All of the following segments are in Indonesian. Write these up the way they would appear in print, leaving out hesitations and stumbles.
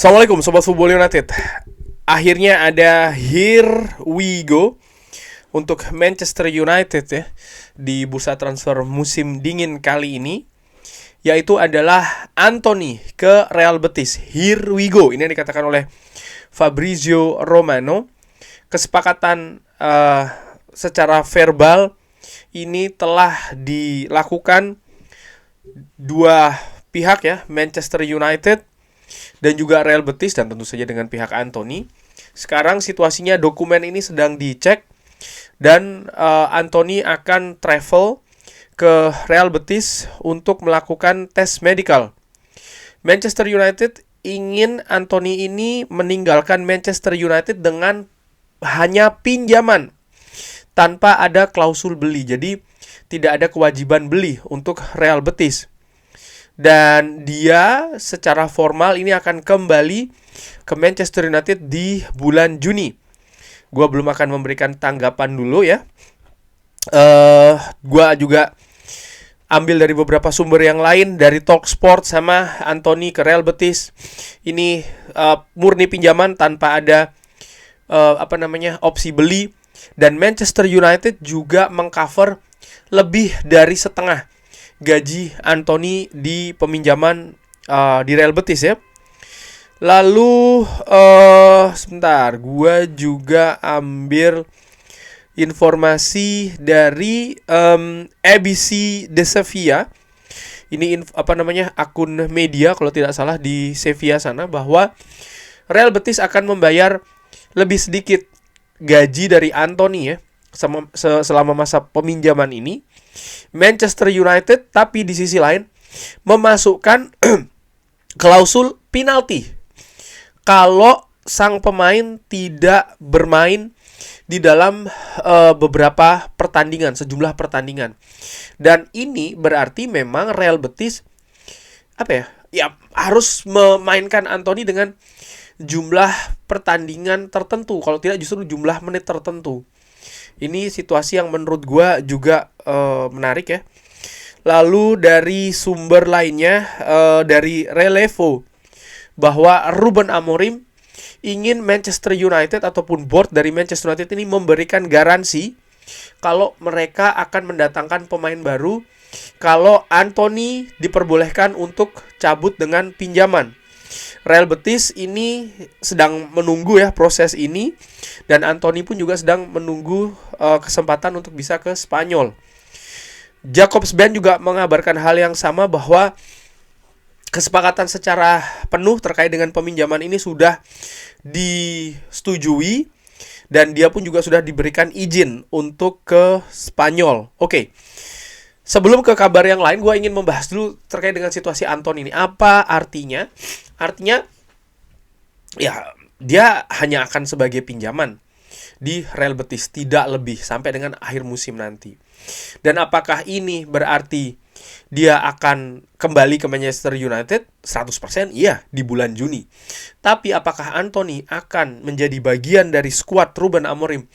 Assalamualaikum Sobat Football United. Akhirnya ada Here We Go untuk Manchester United ya di bursa transfer musim dingin kali ini, yaitu adalah Anthony ke Real Betis. Here we go. Ini yang dikatakan oleh Fabrizio Romano. Kesepakatan secara verbal ini telah dilakukan dua pihak ya, Manchester United dan juga Real Betis, dan tentu saja dengan pihak Anthony. Sekarang situasinya dokumen ini sedang dicek dan Anthony akan travel ke Real Betis untuk melakukan tes medical. Manchester United ingin Anthony ini meninggalkan Manchester United dengan hanya pinjaman tanpa ada klausul beli. Jadi tidak ada kewajiban beli untuk Real Betis. Dan dia secara formal ini akan kembali ke Manchester United di bulan Juni. Gua belum akan memberikan tanggapan dulu ya. Gua juga ambil dari beberapa sumber yang lain, dari Talksport sama Anthony ke Real Betis. Ini murni pinjaman tanpa ada opsi beli. Dan Manchester United juga mengcover lebih dari setengah gaji Anthony di peminjaman di Real Betis ya. Lalu sebentar, gue juga ambil informasi dari ABC de Sevilla. Ini akun media kalau tidak salah di Sevilla sana, bahwa Real Betis akan membayar lebih sedikit gaji dari Anthony ya selama masa peminjaman ini. Manchester United tapi di sisi lain memasukkan klausul penalti kalau sang pemain tidak bermain di dalam beberapa pertandingan, sejumlah pertandingan. Dan ini berarti memang Real Betis harus memainkan Anthony dengan jumlah pertandingan tertentu, kalau tidak justru jumlah menit tertentu. Ini situasi yang menurut gue juga menarik ya. Lalu dari sumber lainnya, dari Relevo, bahwa Ruben Amorim ingin Manchester United ataupun board dari Manchester United ini memberikan garansi kalau mereka akan mendatangkan pemain baru kalau Anthony diperbolehkan untuk cabut dengan pinjaman. Real Betis ini sedang menunggu ya proses ini, dan Anthony pun juga sedang menunggu kesempatan untuk bisa ke Spanyol. Jacobs Band juga mengabarkan hal yang sama, bahwa kesepakatan secara penuh terkait dengan peminjaman ini sudah disetujui dan dia pun juga sudah diberikan izin untuk ke Spanyol. Oke. Sebelum ke kabar yang lain, gue ingin membahas dulu terkait dengan situasi Anthony ini. Apa artinya? Artinya, ya dia hanya akan sebagai pinjaman di Real Betis, tidak lebih, sampai dengan akhir musim nanti. Dan apakah ini berarti dia akan kembali ke Manchester United? 100% iya, di bulan Juni. Tapi apakah Anthony akan menjadi bagian dari skuad Ruben Amorim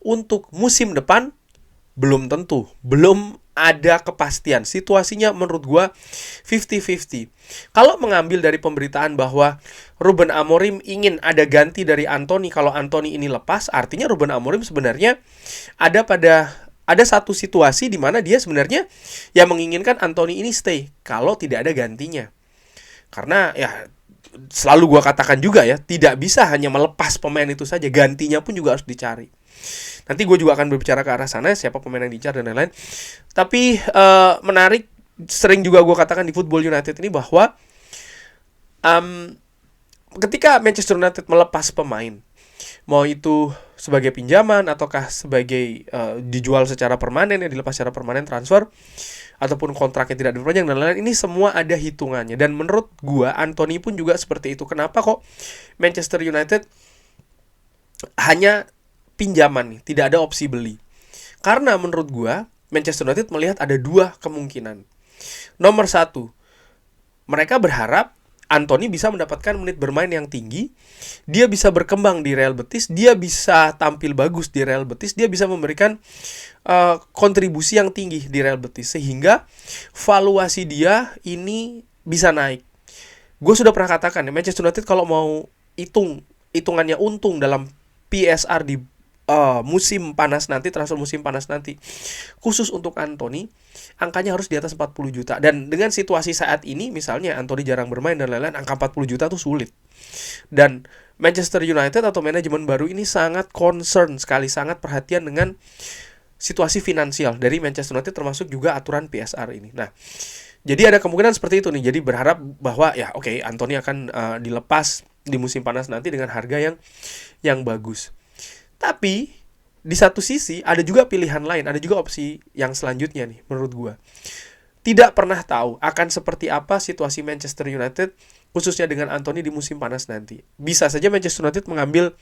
untuk musim depan? Belum tentu, belum ada kepastian. Situasinya menurut gua 50-50. Kalau mengambil dari pemberitaan bahwa Ruben Amorim ingin ada ganti dari Anthony kalau Anthony ini lepas, artinya Ruben Amorim sebenarnya ada satu situasi di mana dia sebenarnya yang menginginkan Anthony ini stay kalau tidak ada gantinya. Karena ya selalu gua katakan juga ya, tidak bisa hanya melepas pemain itu saja, gantinya pun juga harus dicari. Nanti gue juga akan berbicara ke arah sana, siapa pemain yang dicari dan lain-lain. Tapi menarik, sering juga gue katakan di Football United ini bahwa ketika Manchester United melepas pemain, mau itu sebagai pinjaman ataukah sebagai dijual secara permanen, ya dilepas secara permanen transfer, ataupun kontraknya tidak diperpanjang dan lain-lain, ini semua ada hitungannya. Dan menurut gue Anthony pun juga seperti itu. Kenapa kok Manchester United hanya pinjaman nih, tidak ada opsi beli? Karena menurut gua Manchester United melihat ada dua kemungkinan. Nomor satu, mereka berharap Anthony bisa mendapatkan menit bermain yang tinggi, dia bisa berkembang di Real Betis, dia bisa tampil bagus di Real Betis, dia bisa memberikan kontribusi yang tinggi di Real Betis, sehingga valuasi dia ini bisa naik. Gue sudah pernah katakan ya, Manchester United kalau mau hitungannya untung dalam PSR di musim panas nanti, transfer musim panas nanti, khusus untuk Anthony, angkanya harus di atas 40 juta. Dan dengan situasi saat ini, misalnya Anthony jarang bermain dan lain-lain, angka 40 juta tuh sulit. Dan Manchester United atau manajemen baru ini sangat concern sekali, sangat perhatian dengan situasi finansial dari Manchester United, termasuk juga aturan PSR ini. Nah, jadi ada kemungkinan seperti itu nih. Jadi berharap bahwa ya oke, Anthony akan dilepas di musim panas nanti dengan harga yang bagus. Tapi di satu sisi ada juga pilihan lain, ada juga opsi yang selanjutnya nih menurut gue. Tidak pernah tahu akan seperti apa situasi Manchester United khususnya dengan Anthony di musim panas nanti. Bisa saja Manchester United mengambil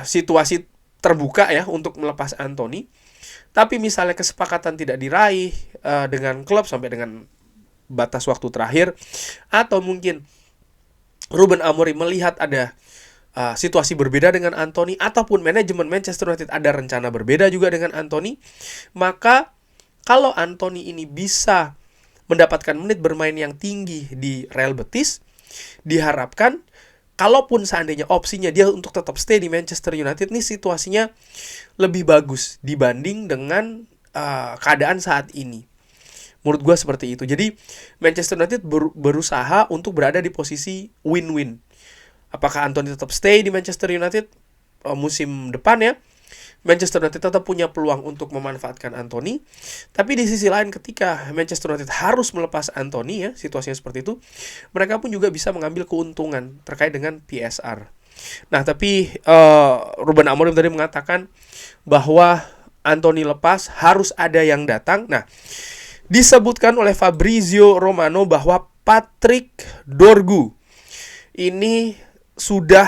situasi terbuka ya untuk melepas Anthony. Tapi misalnya kesepakatan tidak diraih dengan klub sampai dengan batas waktu terakhir, atau mungkin Ruben Amorim melihat ada situasi berbeda dengan Anthony, ataupun manajemen Manchester United ada rencana berbeda juga dengan Anthony, maka kalau Anthony ini bisa mendapatkan menit bermain yang tinggi di Real Betis, diharapkan kalaupun seandainya opsinya dia untuk tetap stay di Manchester United, nih situasinya lebih bagus dibanding dengan keadaan saat ini. Menurut gue seperti itu. Jadi Manchester United berusaha untuk berada di posisi win-win. Apakah Anthony tetap stay di Manchester United musim depan ya? Manchester United tetap punya peluang untuk memanfaatkan Anthony. Tapi di sisi lain ketika Manchester United harus melepas Anthony ya, situasinya seperti itu, mereka pun juga bisa mengambil keuntungan terkait dengan PSR. Nah, tapi Ruben Amorim tadi mengatakan bahwa Anthony lepas harus ada yang datang. Nah, disebutkan oleh Fabrizio Romano bahwa Patrick Dorgu ini sudah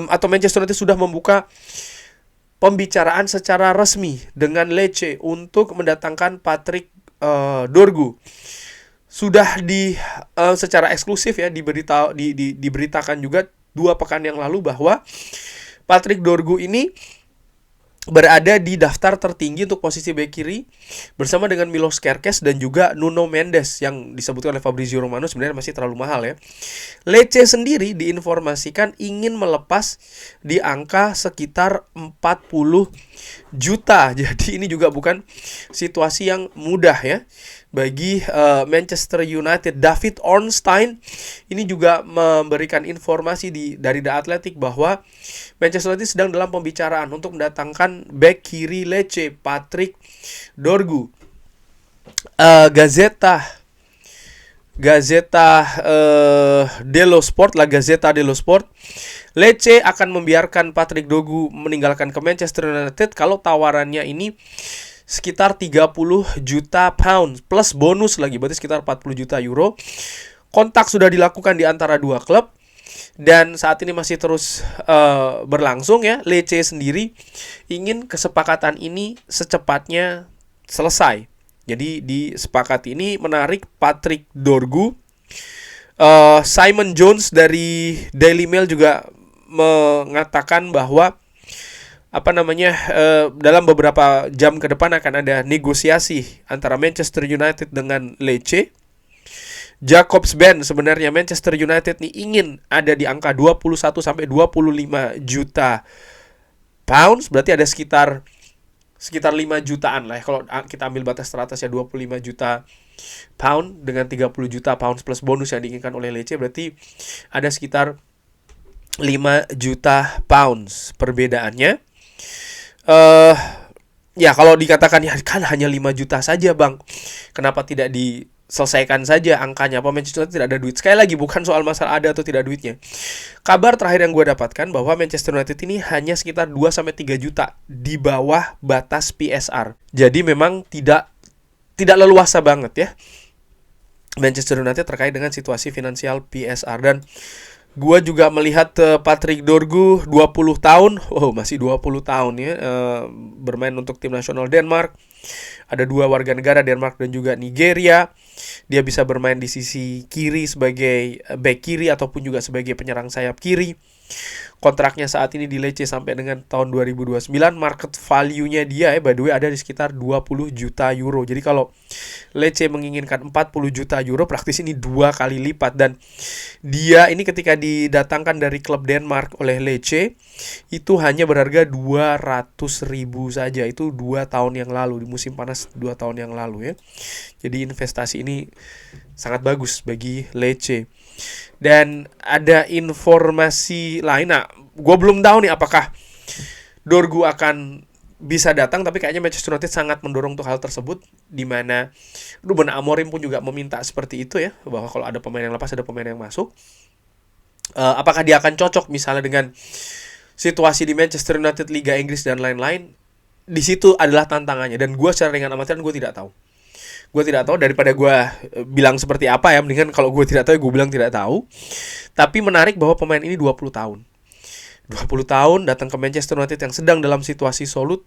atau Manchester United sudah membuka pembicaraan secara resmi dengan Lecce untuk mendatangkan Patrick Dorgu. Sudah secara eksklusif ya diberitakan juga 2 pekan yang lalu bahwa Patrick Dorgu ini berada di daftar tertinggi untuk posisi bek kiri bersama dengan Milos Kerkez dan juga Nuno Mendes yang disebutkan oleh Fabrizio Romano sebenarnya masih terlalu mahal ya. Lecce sendiri diinformasikan ingin melepas di angka sekitar 40 juta. Jadi ini juga bukan situasi yang mudah ya bagi Manchester United. David Ornstein ini juga memberikan informasi dari The Athletic bahwa Manchester United sedang dalam pembicaraan untuk mendatangkan bek kiri Lecce Patrick Dorgu. Gazeta dello Sport, La Gazzetta dello Sport, Lecce akan membiarkan Patrick Dorgu meninggalkan ke Manchester United kalau tawarannya ini sekitar 30 juta pound plus bonus lagi, berarti sekitar 40 juta euro. Kontak sudah dilakukan di antara 2 klub dan saat ini masih terus berlangsung ya. Lecce sendiri ingin kesepakatan ini secepatnya selesai. Jadi disepakati ini menarik Patrick Dorgu. Simon Jones dari Daily Mail juga mengatakan bahwa dalam beberapa jam ke depan akan ada negosiasi antara Manchester United dengan Lecce. Jacobs Ben sebenarnya Manchester United nih ingin ada di angka 21 sampai 25 juta pounds, berarti ada sekitar 5 jutaan lah ya. Kalau kita ambil batas teratas ya 25 juta pound dengan 30 juta pounds plus bonus yang diinginkan oleh Lecce, berarti ada sekitar 5 juta pounds perbedaannya. Ya kalau dikatakan ya kan hanya 5 juta saja bang, kenapa tidak diselesaikan saja angkanya? Apa Manchester United tidak ada duit? Sekali lagi bukan soal masalah ada atau tidak duitnya. Kabar terakhir yang gue dapatkan bahwa Manchester United ini hanya sekitar 2-3 juta di bawah batas PSR. Jadi memang tidak leluasa banget ya Manchester United terkait dengan situasi finansial PSR. Dan gua juga melihat Patrick Dorgu 20 tahun. Masih 20 tahun ya, bermain untuk tim nasional Denmark. Ada 2 warga negara Denmark dan juga Nigeria. Dia bisa bermain di sisi kiri sebagai bek kiri ataupun juga sebagai penyerang sayap kiri. Kontraknya saat ini di Lecce sampai dengan tahun 2029. Market value-nya dia by the way ada di sekitar 20 juta euro. Jadi kalau Lecce menginginkan 40 juta euro, praktis ini 2 kali lipat. Dan dia ini ketika didatangkan dari klub Denmark oleh Lecce, itu hanya berharga 200.000 saja. Itu 2 tahun yang lalu, di musim panas 2 tahun yang lalu ya. Jadi investasi ini sangat bagus bagi Lecce. Dan ada informasi lain, nah gue belum tahu nih apakah Dorgu akan bisa datang, tapi kayaknya Manchester United sangat mendorong untuk hal tersebut, di mana Ruben Amorim pun juga meminta seperti itu ya, bahwa kalau ada pemain yang lepas ada pemain yang masuk. Apakah dia akan cocok misalnya dengan situasi di Manchester United, Liga Inggris dan lain-lain? Di situ adalah tantangannya, dan gue secara dengan amatiran gue tidak tahu. Daripada gue bilang seperti apa ya, mendingan kalau gue tidak tahu gue bilang tidak tahu. Tapi menarik bahwa pemain ini 20 tahun datang ke Manchester United yang sedang dalam situasi sulit,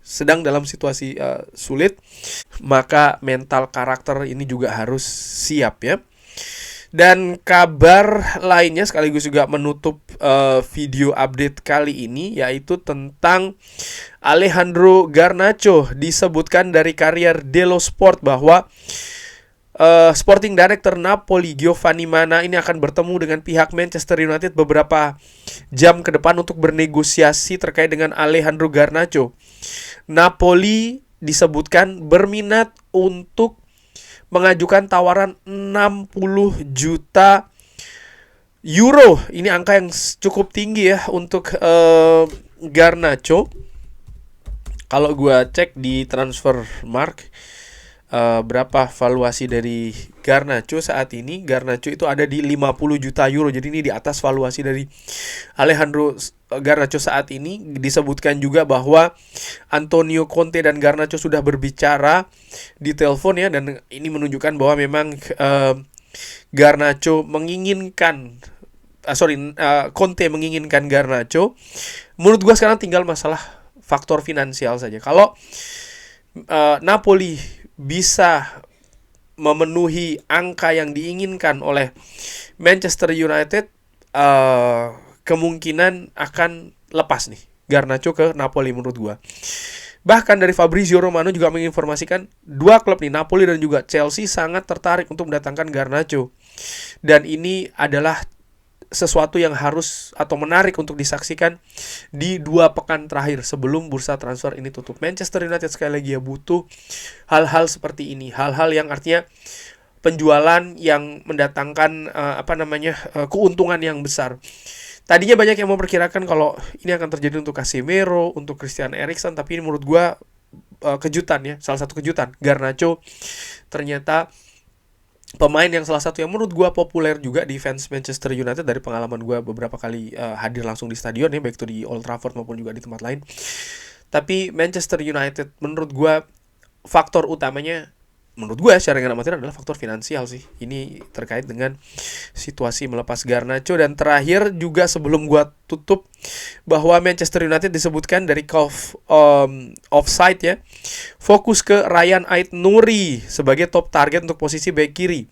sedang dalam situasi sulit, maka mental karakter ini juga harus siap ya. Dan kabar lainnya sekaligus juga menutup video update kali ini, yaitu tentang Alejandro Garnacho. Disebutkan dari Corriere dello Sport bahwa Sporting Director Napoli Giovanni Manna ini akan bertemu dengan pihak Manchester United beberapa jam ke depan untuk bernegosiasi terkait dengan Alejandro Garnacho. Napoli disebutkan berminat untuk mengajukan tawaran 60 juta euro. Ini angka yang cukup tinggi ya untuk Garnacho. Kalau gue cek di Transfermarkt, berapa valuasi dari Garnacho saat ini? Garnacho itu ada di 50 juta euro. Jadi ini di atas valuasi dari Alejandro Garnacho saat ini. Disebutkan juga bahwa Antonio Conte dan Garnacho sudah berbicara di telepon ya, dan ini menunjukkan bahwa memang Garnacho menginginkan Conte menginginkan Garnacho. Menurut gua sekarang tinggal masalah faktor finansial saja. Kalau Napoli bisa memenuhi angka yang diinginkan oleh Manchester United, kemungkinan akan lepas nih Garnacho ke Napoli menurut gua. Bahkan dari Fabrizio Romano juga menginformasikan dua klub nih, Napoli dan juga Chelsea, sangat tertarik untuk mendatangkan Garnacho. Dan ini adalah sesuatu yang harus atau menarik untuk disaksikan di 2 pekan terakhir sebelum bursa transfer ini tutup. Manchester United sekali lagi ya butuh hal-hal seperti ini, hal-hal yang artinya penjualan yang mendatangkan keuntungan yang besar. Tadinya banyak yang memperkirakan kalau ini akan terjadi untuk Casemiro, untuk Christian Eriksen, tapi ini menurut gua kejutan ya, salah satu kejutan. Garnacho ternyata pemain yang salah satu yang menurut gue populer juga di fans Manchester United dari pengalaman gue beberapa kali hadir langsung di stadion ya, baik itu di Old Trafford maupun juga di tempat lain. Tapi Manchester United menurut gue faktor utamanya, menurut gue secara dengan amatir, adalah faktor finansial sih. Ini terkait dengan situasi melepas Garnacho. Dan terakhir juga sebelum gue tutup, bahwa Manchester United disebutkan dari offside ya, fokus ke Ryan Ait-Nouri sebagai top target untuk posisi bek kiri.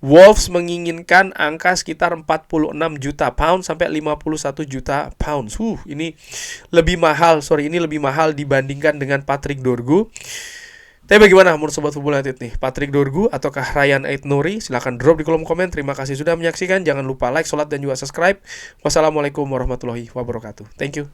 Wolves menginginkan angka sekitar 46 juta pound sampai 51 juta pounds. Ini lebih mahal dibandingkan dengan Patrick Dorgu. Tapi bagaimana menurut Sobat Football United nih? Patrick Dorgu ataukah Ryan Ait-Nouri? Silahkan drop di kolom komen. Terima kasih sudah menyaksikan. Jangan lupa like, sholat, dan juga subscribe. Wassalamualaikum warahmatullahi wabarakatuh. Thank you.